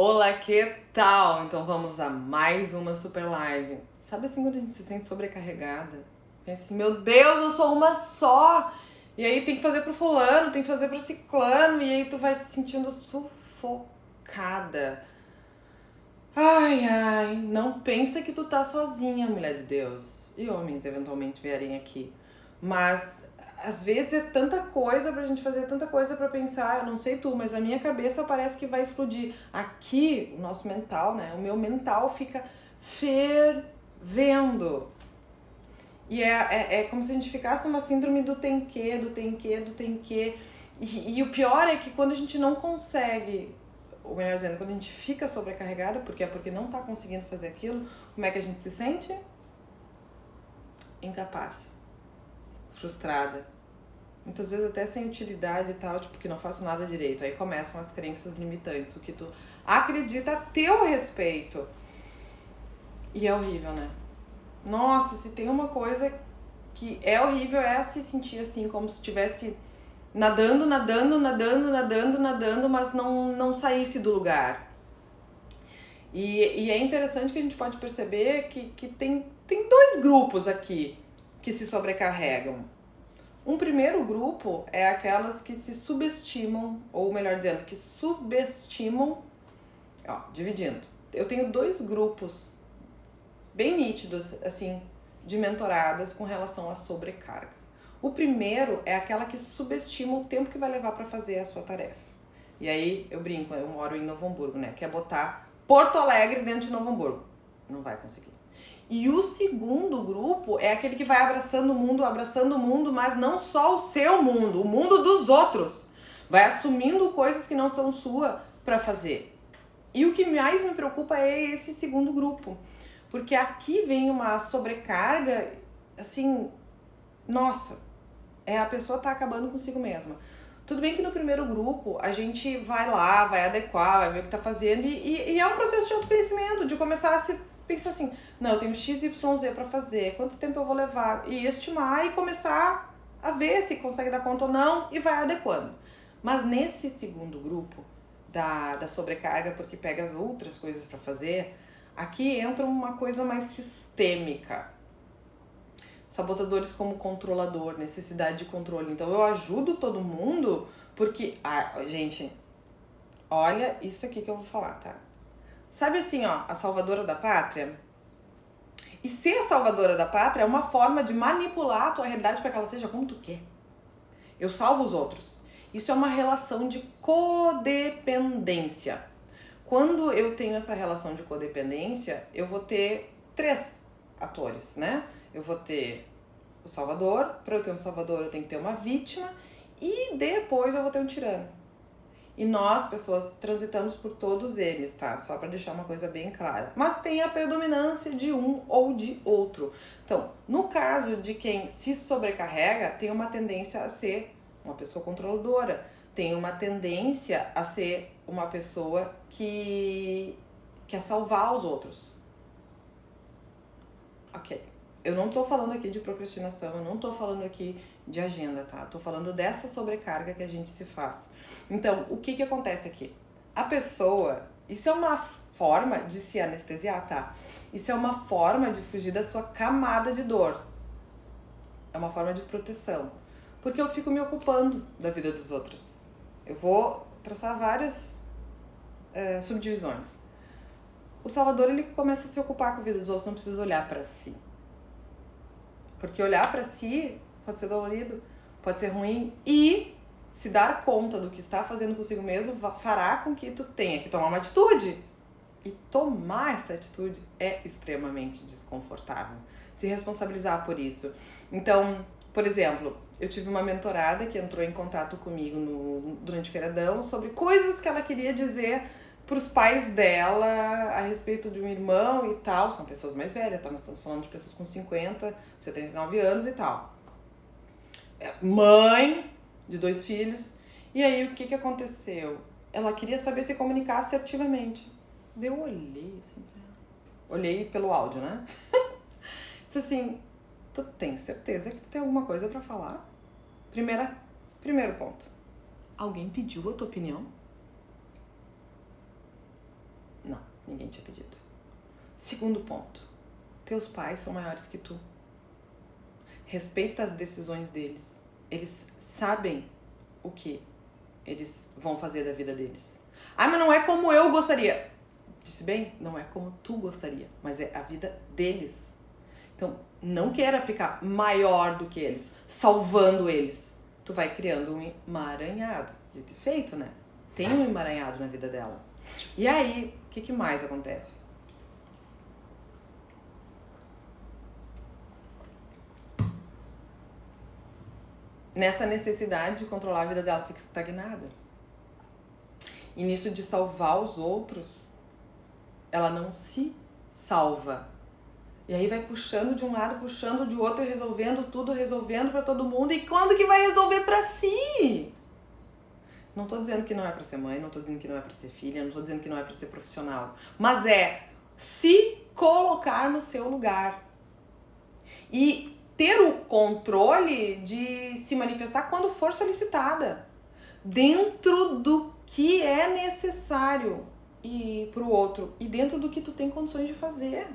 Olá, que tal? Então vamos a mais uma super live. Sabe assim quando a gente se sente sobrecarregada? Pensa assim, meu Deus, eu sou uma só! E aí tem que fazer pro fulano, tem que fazer pro ciclano, e aí tu vai se sentindo sufocada. Ai, ai, não pensa que tu tá sozinha, mulher de Deus. E homens eventualmente vierem aqui. Mas às vezes é tanta coisa pra gente fazer, tanta coisa pra pensar. Eu não sei tu, mas a minha cabeça parece que vai explodir. Aqui, o nosso mental, né? O meu mental fica fervendo. E é como se a gente ficasse numa síndrome do tem que, do tem que, do tem que. E o pior é que quando a gente não consegue, ou melhor dizendo, quando a gente fica sobrecarregada, porque não tá conseguindo fazer aquilo, como é que a gente se sente? Incapaz, frustrada, muitas vezes até sem utilidade e tal, tipo, que não faço nada direito. Aí começam as crenças limitantes, o que tu acredita a teu respeito. E é horrível, né? Nossa, se tem uma coisa que é horrível é se sentir assim, como se estivesse nadando, mas não saísse do lugar. E é interessante que a gente pode perceber que tem dois grupos aqui que se sobrecarregam. Um primeiro grupo é aquelas que se subestimam, ou melhor dizendo, que subestimam, dividindo. Eu tenho dois grupos bem nítidos, assim, de mentoradas com relação à sobrecarga. O primeiro é aquela que subestima o tempo que vai levar para fazer a sua tarefa. E aí eu brinco, eu moro em Novo Hamburgo, né? Quer botar Porto Alegre dentro de Novo Hamburgo. Não vai conseguir. E o segundo grupo é aquele que vai abraçando o mundo, mas não só o seu mundo, o mundo dos outros. Vai assumindo coisas que não são sua para fazer. E o que mais me preocupa é esse segundo grupo. Porque aqui vem uma sobrecarga, assim, nossa, a pessoa tá acabando consigo mesma. Tudo bem que no primeiro grupo a gente vai lá, vai adequar, vai ver o que tá fazendo e é um processo de autoconhecimento, de começar a se pensar assim, não, eu tenho XYZ pra fazer, quanto tempo eu vou levar? E estimar e começar a ver se consegue dar conta ou não e vai adequando. Mas nesse segundo grupo da sobrecarga, porque pega as outras coisas pra fazer, aqui entra uma coisa mais sistêmica. Sabotadores como controlador, necessidade de controle. Então eu ajudo todo mundo porque, gente, olha isso aqui que eu vou falar, tá? Sabe assim, a salvadora da pátria? E ser a salvadora da pátria é uma forma de manipular a tua realidade para que ela seja como tu quer. Eu salvo os outros. Isso é uma relação de codependência. Quando eu tenho essa relação de codependência, eu vou ter três atores, né? Eu vou ter o salvador, para eu ter um salvador eu tenho que ter uma vítima e depois eu vou ter um tirano. E nós, pessoas, transitamos por todos eles, tá? Só para deixar uma coisa bem clara. Mas tem a predominância de um ou de outro. Então, no caso de quem se sobrecarrega, tem uma tendência a ser uma pessoa controladora, tem uma tendência a ser uma pessoa que quer salvar os outros. Ok. Eu não tô falando aqui de procrastinação, eu não tô falando aqui de agenda, tá? Tô falando dessa sobrecarga que a gente se faz. Então, o que acontece aqui? A pessoa, isso é uma forma de se anestesiar, tá? Isso é uma forma de fugir da sua camada de dor. É uma forma de proteção. Porque eu fico me ocupando da vida dos outros. Eu vou traçar várias subdivisões. O salvador, ele começa a se ocupar com a vida dos outros, não precisa olhar pra si. Porque olhar pra si pode ser dolorido, pode ser ruim e se dar conta do que está fazendo consigo mesmo fará com que tu tenha que tomar uma atitude. E tomar essa atitude é extremamente desconfortável. Se responsabilizar por isso. Então, por exemplo, eu tive uma mentorada que entrou em contato comigo durante o feriadão sobre coisas que ela queria dizer pros pais dela a respeito de um irmão e tal. São pessoas mais velhas, tá? Nós estamos falando de pessoas com 50, 79 anos e tal. Mãe de 2 filhos. E aí, o que aconteceu? Ela queria saber se comunicar assertivamente. Eu olhei assim pra ela. Olhei pelo áudio, né? Disse assim, tu tem certeza que tu tem alguma coisa pra falar? Primeiro ponto. Alguém pediu a tua opinião? Ninguém tinha pedido. Segundo ponto. Teus pais são maiores que tu. Respeita as decisões deles. Eles sabem o que eles vão fazer da vida deles. Ah, mas não é como eu gostaria. Disse bem? Não é como tu gostaria, mas é a vida deles. Então, não queira ficar maior do que eles, salvando eles. Tu vai criando um emaranhado. Dito e feito, né? Tem um emaranhado na vida dela. E aí, o que mais acontece? Nessa necessidade de controlar a vida dela, fica estagnada. E nisso de salvar os outros, ela não se salva. E aí vai puxando de um lado, puxando de outro, resolvendo tudo, resolvendo pra todo mundo. E quando que vai resolver pra si? Não tô dizendo que não é pra ser mãe, não tô dizendo que não é pra ser filha, não tô dizendo que não é pra ser profissional. Mas é se colocar no seu lugar. E ter o controle de se manifestar quando for solicitada. Dentro do que é necessário e pro outro. E dentro do que tu tem condições de fazer.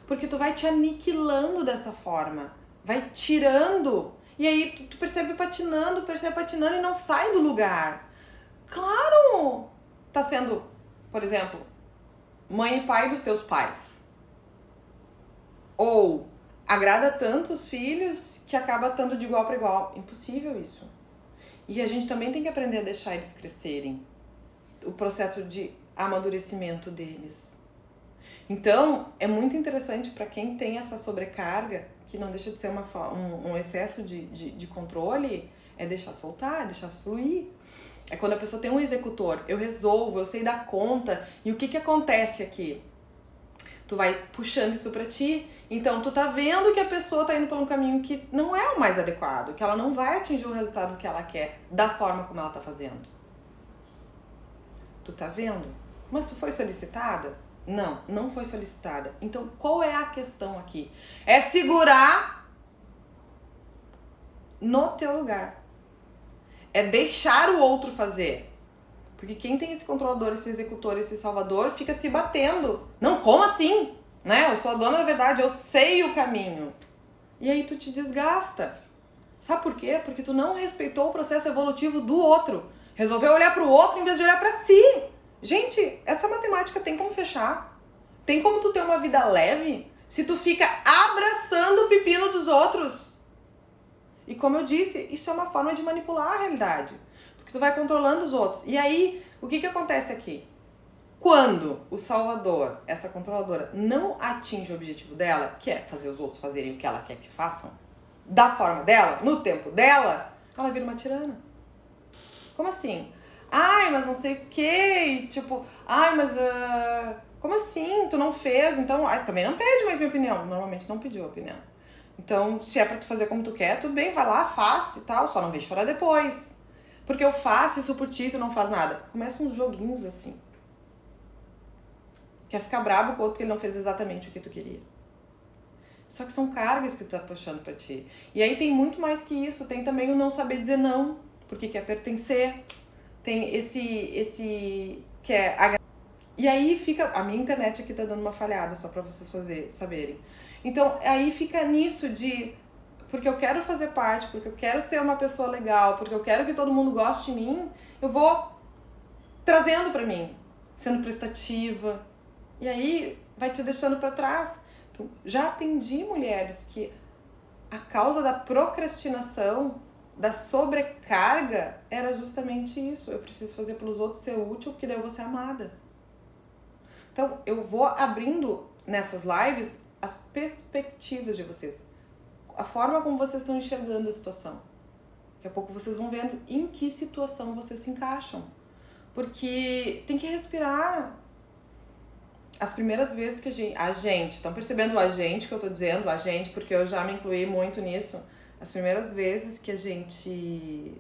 Porque tu vai te aniquilando dessa forma. Vai tirando. E aí tu percebe patinando e não sai do lugar. Claro! Tá sendo, por exemplo, mãe e pai dos teus pais. Ou agrada tanto os filhos que acaba estando de igual para igual. Impossível isso. E a gente também tem que aprender a deixar eles crescerem. O processo de amadurecimento deles. Então, é muito interessante para quem tem essa sobrecarga, que não deixa de ser um excesso de controle, é deixar soltar, deixar fluir. É quando a pessoa tem um executor, eu resolvo, eu sei dar conta, e o que acontece aqui? Tu vai puxando isso pra ti, então tu tá vendo que a pessoa tá indo por um caminho que não é o mais adequado, que ela não vai atingir o resultado que ela quer, da forma como ela tá fazendo. Tu tá vendo? Mas tu foi solicitada? Não, não foi solicitada. Então, qual é a questão aqui? É segurar no teu lugar. É deixar o outro fazer. Porque quem tem esse controlador, esse executor, esse salvador, fica se batendo. Não, como assim? Né? Eu sou a dona da verdade, eu sei o caminho. E aí tu te desgasta. Sabe por quê? Porque tu não respeitou o processo evolutivo do outro. Resolveu olhar pro outro em vez de olhar pra si. Gente, essa matemática tem como fechar? Tem como tu ter uma vida leve se tu fica abraçando o pepino dos outros? E como eu disse, isso é uma forma de manipular a realidade. Porque tu vai controlando os outros. E aí, o que acontece aqui? Quando o salvador, essa controladora, não atinge o objetivo dela, que é fazer os outros fazerem o que ela quer que façam, da forma dela, no tempo dela, ela vira uma tirana. Como assim? Ai, mas não sei o quê. Tipo, ai, mas como assim? Tu não fez? Então, também não pede mais minha opinião. Normalmente não pediu a opinião. Então, se é pra tu fazer como tu quer, tudo bem, vai lá, faz e tal, só não vem chorar depois. Porque eu faço isso por ti e tu não faz nada. Começa uns joguinhos assim. Quer ficar bravo com o outro porque ele não fez exatamente o que tu queria. Só que são cargas que tu tá puxando pra ti. E aí tem muito mais que isso. Tem também o não saber dizer não, porque quer pertencer. Tem esse que é... E aí fica... A minha internet aqui tá dando uma falhada, só pra vocês saberem. Então, aí fica nisso de... Porque eu quero fazer parte, porque eu quero ser uma pessoa legal, porque eu quero que todo mundo goste de mim, eu vou trazendo pra mim, sendo prestativa. E aí vai te deixando pra trás. Então, já atendi mulheres que a causa da procrastinação, da sobrecarga, era justamente isso. Eu preciso fazer pelos outros, ser útil, porque daí eu vou ser amada. Então, eu vou abrindo nessas lives as perspectivas de vocês. A forma como vocês estão enxergando a situação. Daqui a pouco vocês vão vendo em que situação vocês se encaixam. Porque tem que respirar. As primeiras vezes que a gente, estão percebendo a gente que eu tô dizendo, a gente, porque eu já me incluí muito nisso. As primeiras vezes que a gente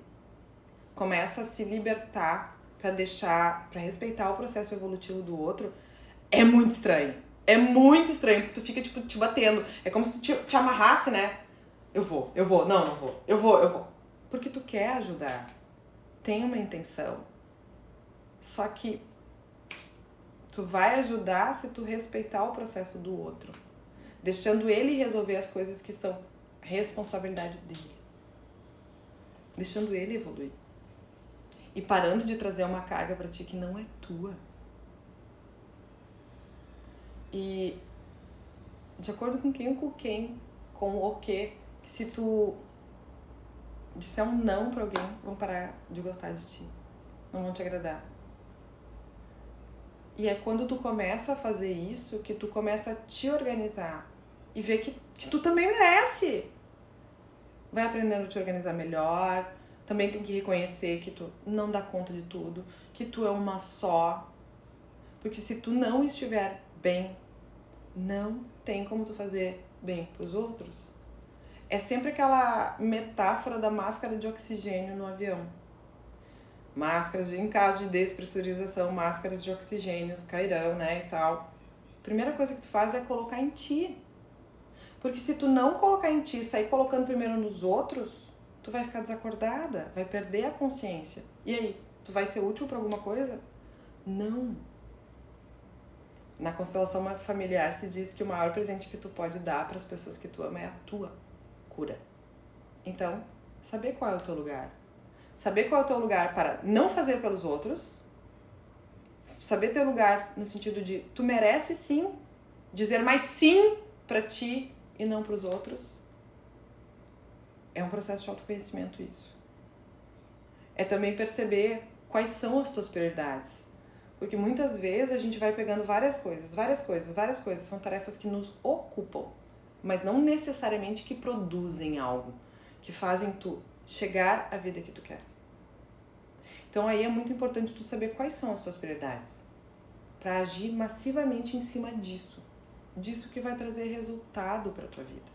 começa a se libertar pra respeitar o processo evolutivo do outro, é muito estranho. É muito estranho, porque tu fica, tipo, te batendo. É como se tu te amarrasse, né? Eu vou, não vou, eu vou. Porque tu quer ajudar. Tem uma intenção. Só que Tu vai ajudar se tu respeitar o processo do outro, deixando ele resolver as coisas que são responsabilidade dele, deixando ele evoluir e parando de trazer uma carga pra ti que não é tua. E de acordo com quem, com o que se tu disser um não pra alguém, vão parar de gostar de ti, não vão te agradar. E é quando tu começa a fazer isso que tu começa a te organizar e ver que tu também merece. Vai aprendendo a te organizar melhor, também tem que reconhecer que tu não dá conta de tudo, que tu é uma só. Porque se tu não estiver bem, não tem como tu fazer bem pros outros. É sempre aquela metáfora da máscara de oxigênio no avião. Máscaras, em caso de despressurização, máscaras de oxigênio cairão, né, e tal. Primeira coisa que tu faz é colocar em ti. Porque se tu não colocar em ti, sair colocando primeiro nos outros, tu vai ficar desacordada, vai perder a consciência. E aí, tu vai ser útil pra alguma coisa? Não. Na constelação familiar se diz que o maior presente que tu pode dar para as pessoas que tu ama é a tua cura. Então, saber qual é o teu lugar. Saber qual é o teu lugar para não fazer pelos outros. Saber teu lugar no sentido de tu merece sim, dizer mais sim pra ti e não pros outros. É um processo de autoconhecimento isso. É também perceber quais são as tuas prioridades. Porque muitas vezes a gente vai pegando várias coisas. São tarefas que nos ocupam, mas não necessariamente que produzem algo, que fazem tu chegar à vida que tu quer. Então aí é muito importante tu saber quais são as tuas prioridades, para agir massivamente em cima disso que vai trazer resultado para tua vida.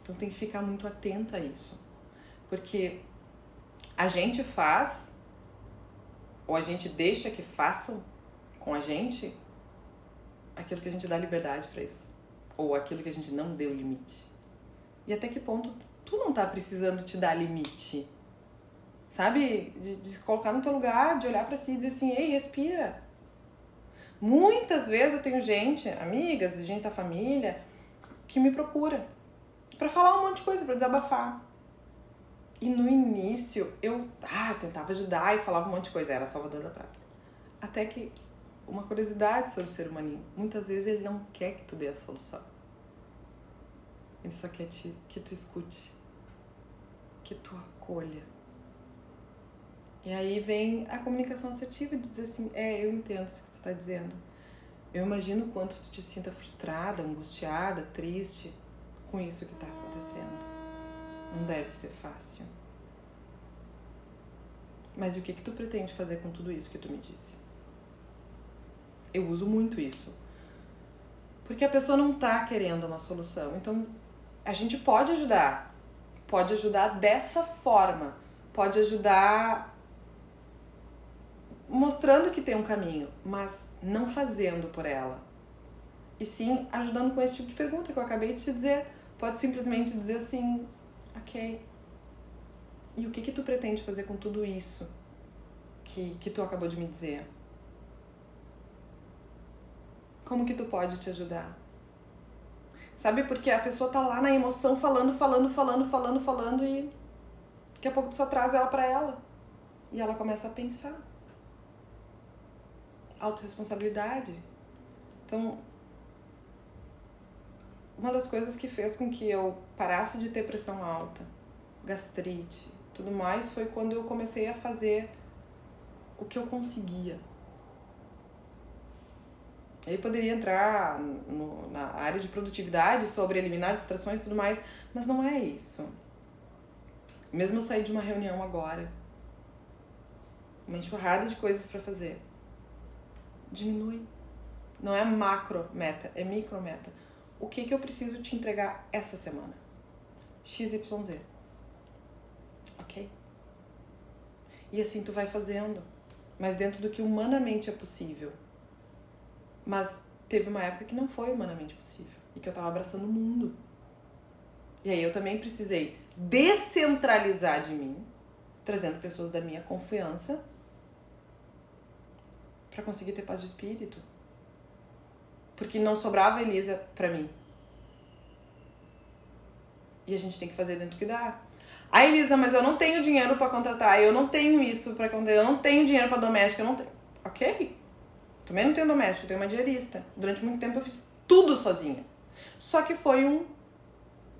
Então tem que ficar muito atento a isso, porque a gente faz, ou a gente deixa que façam com a gente aquilo que a gente dá liberdade para isso, ou aquilo que a gente não deu limite. E até que ponto tu não tá precisando te dar limite? Sabe? De se colocar no teu lugar, de olhar pra si e dizer assim, ei, respira. Muitas vezes eu tenho gente, amigas, gente da família, que me procura pra falar um monte de coisa, pra desabafar. E no início eu tentava ajudar e falava um monte de coisa, era Salvador da Prata. Até que uma curiosidade sobre o ser humaninho, muitas vezes ele não quer que tu dê a solução. Ele só quer que tu escute, que tu acolha. E aí vem a comunicação assertiva de dizer assim, eu entendo o que tu tá dizendo. Eu imagino o quanto tu te sinta frustrada, angustiada, triste com isso que tá acontecendo. Não deve ser fácil. Mas o que tu pretende fazer com tudo isso que tu me disse? Eu uso muito isso. Porque a pessoa não tá querendo uma solução. Então, a gente pode ajudar. Pode ajudar dessa forma. Pode ajudar mostrando que tem um caminho, mas não fazendo por ela. E sim ajudando com esse tipo de pergunta que eu acabei de te dizer. Pode simplesmente dizer assim, ok. E o que tu pretende fazer com tudo isso que tu acabou de me dizer? Como que tu pode te ajudar? Sabe, porque a pessoa tá lá na emoção falando e daqui a pouco tu só traz ela pra ela. E ela começa a pensar. Autorresponsabilidade. Então, uma das coisas que fez com que eu parasse de ter pressão alta, gastrite, tudo mais, foi quando eu comecei a fazer o que eu conseguia. Aí poderia entrar na área de produtividade, sobre eliminar distrações e tudo mais, mas não é isso. Mesmo eu sair de uma reunião agora, uma enxurrada de coisas pra fazer, diminui. Não é macro meta, é micro meta. O que eu preciso te entregar essa semana? XYZ. Ok? E assim tu vai fazendo, mas dentro do que humanamente é possível. Mas teve uma época que não foi humanamente possível e que eu tava abraçando o mundo. E aí eu também precisei descentralizar de mim, trazendo pessoas da minha confiança pra conseguir ter paz de espírito. Porque não sobrava Elisa pra mim. E a gente tem que fazer dentro do que dá. Ah, Elisa, mas eu não tenho dinheiro pra contratar, eu não tenho isso pra contratar, eu não tenho dinheiro pra doméstica, eu não tenho... Ok. Também não tenho doméstica, eu tenho uma diarista. Durante muito tempo eu fiz tudo sozinha. Só que foi um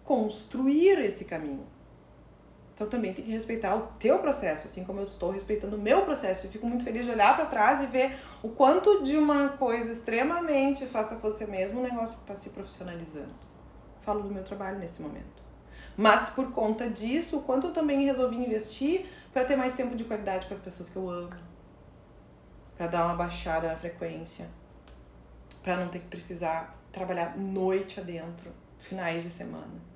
construir esse caminho. Então também tem que respeitar o teu processo, assim como eu estou respeitando o meu processo. Eu fico muito feliz de olhar pra trás e ver o quanto de uma coisa extremamente faça você mesmo, o negócio está se profissionalizando. Falo do meu trabalho nesse momento. Mas por conta disso, o quanto eu também resolvi investir para ter mais tempo de qualidade com as pessoas que eu amo. Para dar uma baixada na frequência. Para não ter que precisar trabalhar noite adentro, finais de semana.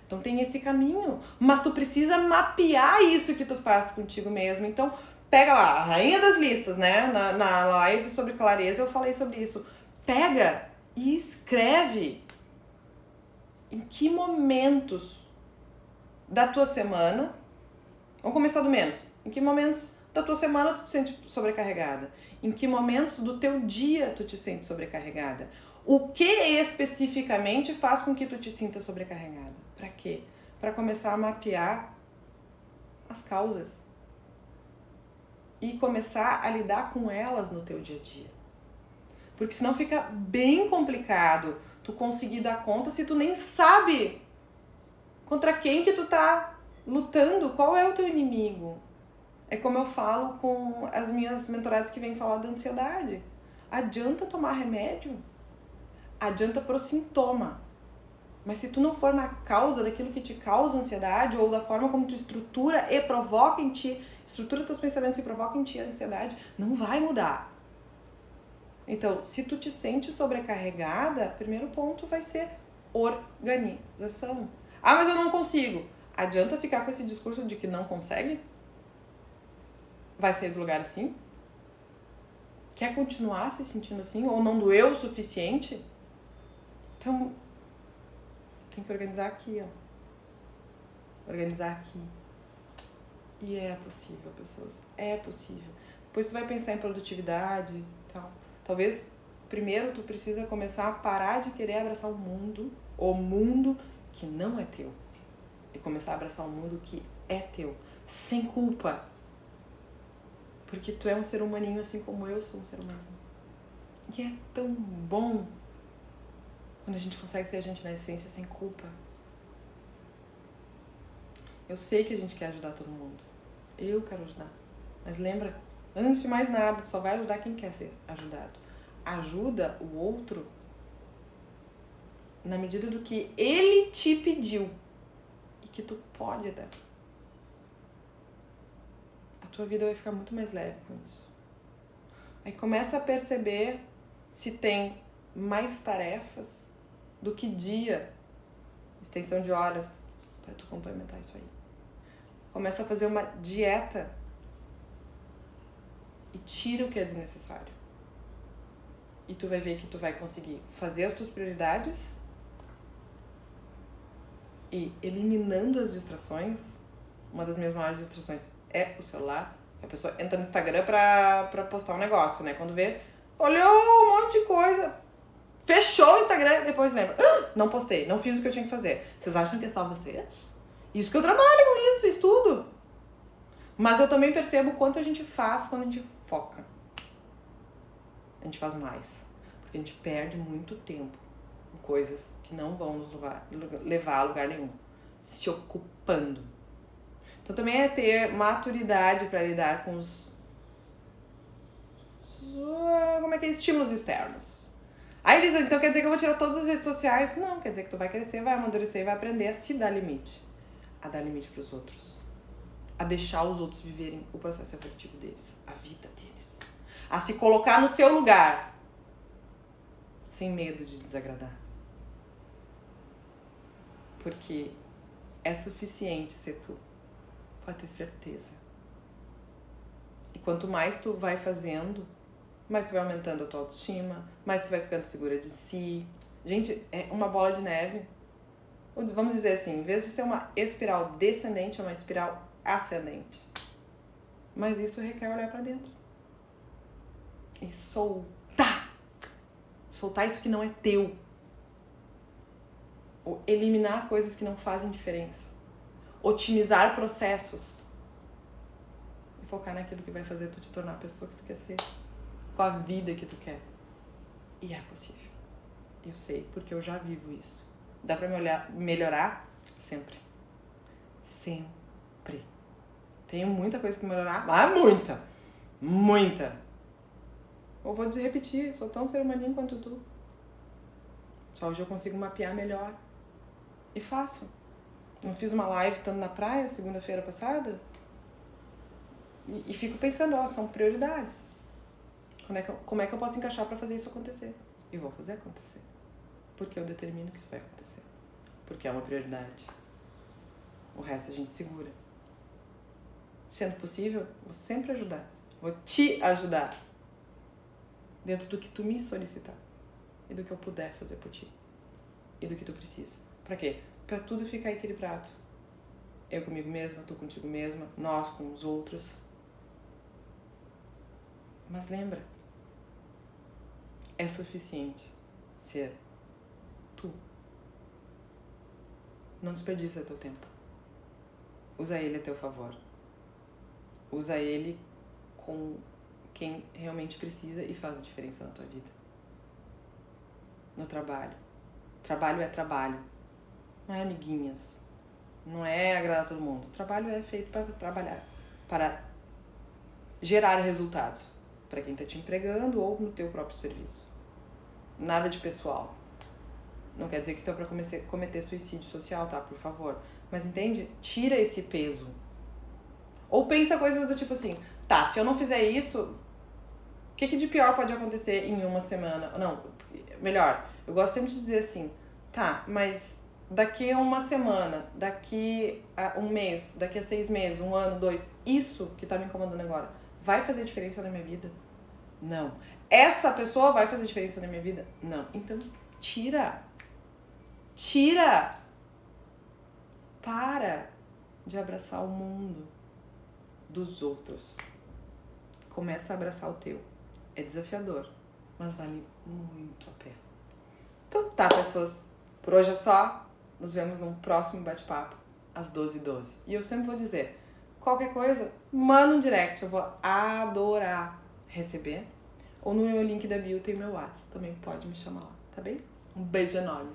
Então tem esse caminho, mas tu precisa mapear isso que tu faz contigo mesmo. Então pega lá, a rainha das listas, né? Na live sobre clareza eu falei sobre isso. Pega e escreve em que momentos da tua semana, vamos começar do menos, em que momentos da tua semana tu te sente sobrecarregada? Em que momentos do teu dia tu te sente sobrecarregada? O que especificamente faz com que tu te sinta sobrecarregada? Pra quê? Pra começar a mapear as causas. E começar a lidar com elas no teu dia a dia. Porque senão fica bem complicado tu conseguir dar conta se tu nem sabe contra quem que tu tá lutando, qual é o teu inimigo. É como eu falo com as minhas mentoradas que vêm falar da ansiedade. Adianta tomar remédio? Adianta pro sintoma. Mas se tu não for na causa daquilo que te causa ansiedade ou da forma como tu estrutura e provoca em ti, estrutura teus pensamentos e provoca em ti a ansiedade, não vai mudar. Então, se tu te sente sobrecarregada, primeiro ponto vai ser organização. Ah, mas eu não consigo. Adianta ficar com esse discurso de que não consegue? Vai sair do lugar assim? Quer continuar se sentindo assim? Ou não doeu o suficiente? Então, tem que organizar aqui, ó. Organizar aqui. E é possível, pessoas. É possível. Depois tu vai pensar em produtividade e tal. Talvez, primeiro, tu precisa começar a parar de querer abraçar o mundo que não é teu. E começar a abraçar o mundo que é teu. Sem culpa. Porque tu é um ser humaninho assim como eu sou um ser humano. E é tão bom quando a gente consegue ser a gente na essência sem culpa. Eu sei que a gente quer ajudar todo mundo. Eu quero ajudar. Mas lembra, antes de mais nada, tu só vai ajudar quem quer ser ajudado. Ajuda o outro na medida do que ele te pediu e que tu pode dar. A tua vida vai ficar muito mais leve com isso. Aí começa a perceber se tem mais tarefas do que dia, extensão de horas, para tu complementar isso aí. Começa a fazer uma dieta e tira o que é desnecessário. E tu vai ver que tu vai conseguir fazer as tuas prioridades e eliminando as distrações. Uma das minhas maiores distrações é o celular. A pessoa entra no Instagram pra postar um negócio, né? Quando vê, olhou um monte de coisa, fechou o Instagram e depois lembra. Não postei, não fiz o que eu tinha que fazer. Vocês acham que é só vocês? Isso que eu trabalho com isso, estudo. Mas eu também percebo o quanto a gente faz quando a gente foca. A gente faz mais. Porque a gente perde muito tempo com coisas que não vão nos levar a lugar nenhum. Se ocupando. Então também é ter maturidade para lidar com os estímulos externos. Aí, Elisa, então quer dizer que eu vou tirar todas as redes sociais? Não, quer dizer que tu vai crescer, vai amadurecer e vai aprender a se dar limite. A dar limite pros outros. A deixar os outros viverem o processo evolutivo deles, a vida deles. A se colocar no seu lugar, sem medo de desagradar. Porque é suficiente ser tu. Pode ter certeza. E quanto mais tu vai fazendo, mais tu vai aumentando a tua autoestima, mais tu vai ficando segura de si. Gente, é uma bola de neve. Vamos dizer assim, em vez de ser uma espiral descendente, é uma espiral ascendente. Mas isso requer olhar pra dentro. e soltar. Soltar isso que não é teu. Ou eliminar coisas que não fazem diferença. Otimizar processos. E focar naquilo que vai fazer tu te tornar a pessoa que tu quer ser. Com a vida que tu quer. E é possível. Eu sei, porque eu já vivo isso. Dá pra melhorar? Sempre. Sempre. Tenho muita coisa pra melhorar? Mas muita. Muita. Ou vou repetir, sou tão ser humaninho quanto tu. Só hoje eu consigo mapear melhor. E faço. Eu fiz uma live estando na praia segunda-feira passada. E fico pensando, ó, são prioridades. Como é que eu posso encaixar pra fazer isso acontecer? E vou fazer acontecer. Porque eu determino que isso vai acontecer. Porque é uma prioridade. O resto a gente segura. Sendo possível, vou sempre ajudar. Vou te ajudar. Dentro do que tu me solicitar. E do que eu puder fazer por ti. E do que tu precisa. Pra quê? Pra tudo ficar equilibrado. Eu comigo mesma, tu contigo mesma, nós com os outros. Mas lembra, é suficiente ser tu. Não desperdiça teu tempo. Usa ele a teu favor. Usa ele com quem realmente precisa e faz a diferença na tua vida. No trabalho. Trabalho é trabalho. Não é amiguinhas. Não é agradar todo mundo. O trabalho é feito para trabalhar. Para gerar resultados. Para quem está te empregando ou no teu próprio serviço. Nada de pessoal. Não quer dizer que tu é para cometer suicídio social, tá? Por favor. Mas entende? Tira esse peso. Ou pensa coisas do tipo assim, tá, se eu não fizer isso, o que de pior pode acontecer em uma semana? Não, melhor, eu gosto sempre de dizer assim, tá, mas daqui a uma semana, daqui a um mês, daqui a 6 meses, 1 ano, 2, isso que tá me incomodando agora, vai fazer diferença na minha vida? Não. Essa pessoa vai fazer diferença na minha vida? Não. Então, tira. Tira. Para de abraçar o mundo dos outros. Começa a abraçar o teu. É desafiador, mas vale muito a pena. Então tá, pessoas. Por hoje é só. Nos vemos num próximo bate-papo às 12h12. E eu sempre vou dizer, qualquer coisa, manda um direct. Eu vou adorar receber. Ou no meu link da bio tem meu WhatsApp. Também pode me chamar lá, tá bem? Um beijo enorme.